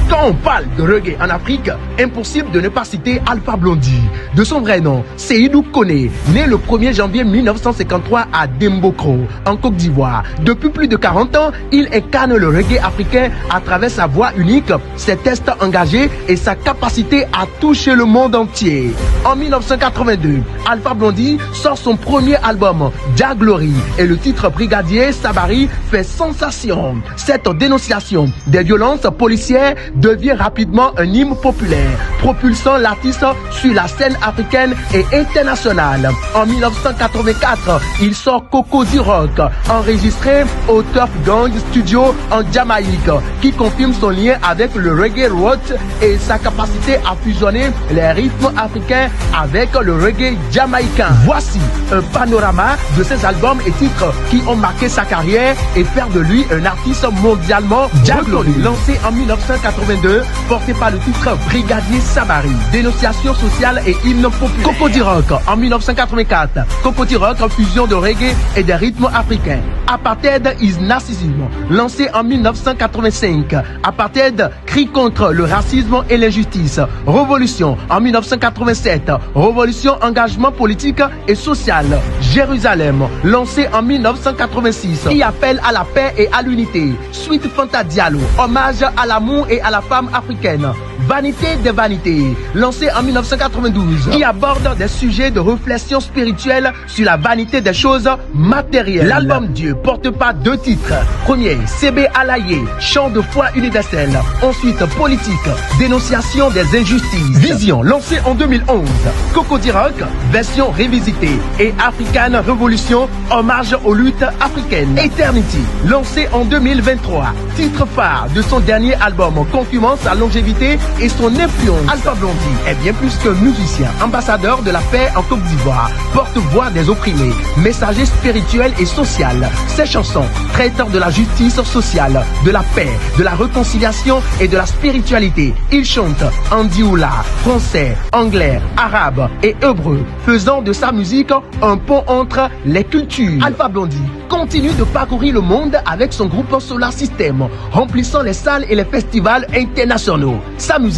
Quand on parle de reggae en Afrique, impossible de ne pas citer Alpha Blondy. De son vrai nom, Seydou Koné, né le 1er janvier 1953 à Dembokro, en Côte d'Ivoire. Depuis plus de 40 ans, il incarne le reggae africain à travers sa voix unique, ses tests engagés et sa capacité à toucher le monde entier. En 1982, Alpha Blondy sort son premier album, Jah Glory, et le titre Brigadier Sabari fait sensation. Cette dénonciation des violences policières devient rapidement un hymne populaire, propulsant l'artiste sur la scène africaine et internationale. En 1984, il sort Cocody Rock, enregistré au Tough Gang Studio en Jamaïque, qui confirme son lien avec le reggae rock et sa capacité à fusionner les rythmes africains avec le reggae jamaïcain. Voici un panorama de ses albums et titres qui ont marqué sa carrière et faire de lui un artiste mondialement reconnu. Lancé en 1982, porté par le titre Brigadier Sabari, dénonciation sociale et hymne populaire. Cocody Rock en 1984, Cocody Rock en fusion de reggae et des rythmes africains. Apartheid is Narcissisme, lancé en 1985. Apartheid, crie contre le racisme et l'injustice. Révolution en 1987, Révolution, engagement politique et social. Jérusalem, lancé en 1986, qui appelle à la paix et à l'unité. Suite Fanta Diallo, hommage à l'amour et à la femme africaine. Vanité des vanités, lancé en 1992, qui aborde des sujets de réflexion spirituelle sur la vanité des choses matérielles. L'album Dieu porte pas deux titres. Premier, CB Alaye, chant de foi universel. Ensuite, politique, dénonciation des injustices. Vision, lancé en 2011. Cocody Rock, version révisitée. Et African Revolution, hommage aux luttes africaines. Eternity, lancé en 2023. Titre phare de son dernier album, confirmant sa longévité et son influence. Alpha Blondy est bien plus qu'un musicien, ambassadeur de la paix en Côte d'Ivoire, porte-voix des opprimés, messager spirituel et social. Ses chansons traitent de la justice sociale, de la paix, de la réconciliation et de la spiritualité. Il chante en dioula, français, anglais, arabe et hébreu, faisant de sa musique un pont entre les cultures. Alpha Blondy continue de parcourir le monde avec son groupe Solar System, remplissant les salles et les festivals internationaux. Sa musique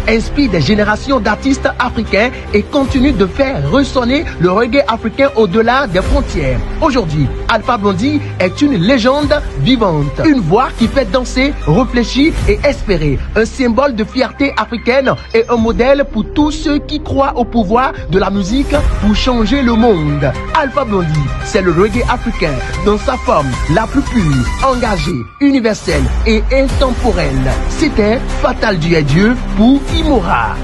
inspire des générations d'artistes africains et continue de faire ressonner le reggae africain au-delà des frontières. Aujourd'hui, Alpha Blondy est une légende vivante, une voix qui fait danser, réfléchir et espérer, un symbole de fierté africaine et un modèle pour tous ceux qui croient au pouvoir de la musique pour changer le monde. Alpha Blondy, c'est le reggae africain dans sa forme la plus pure, engagée, universelle et intemporelle. C'était Fatal Dieu pour Imora.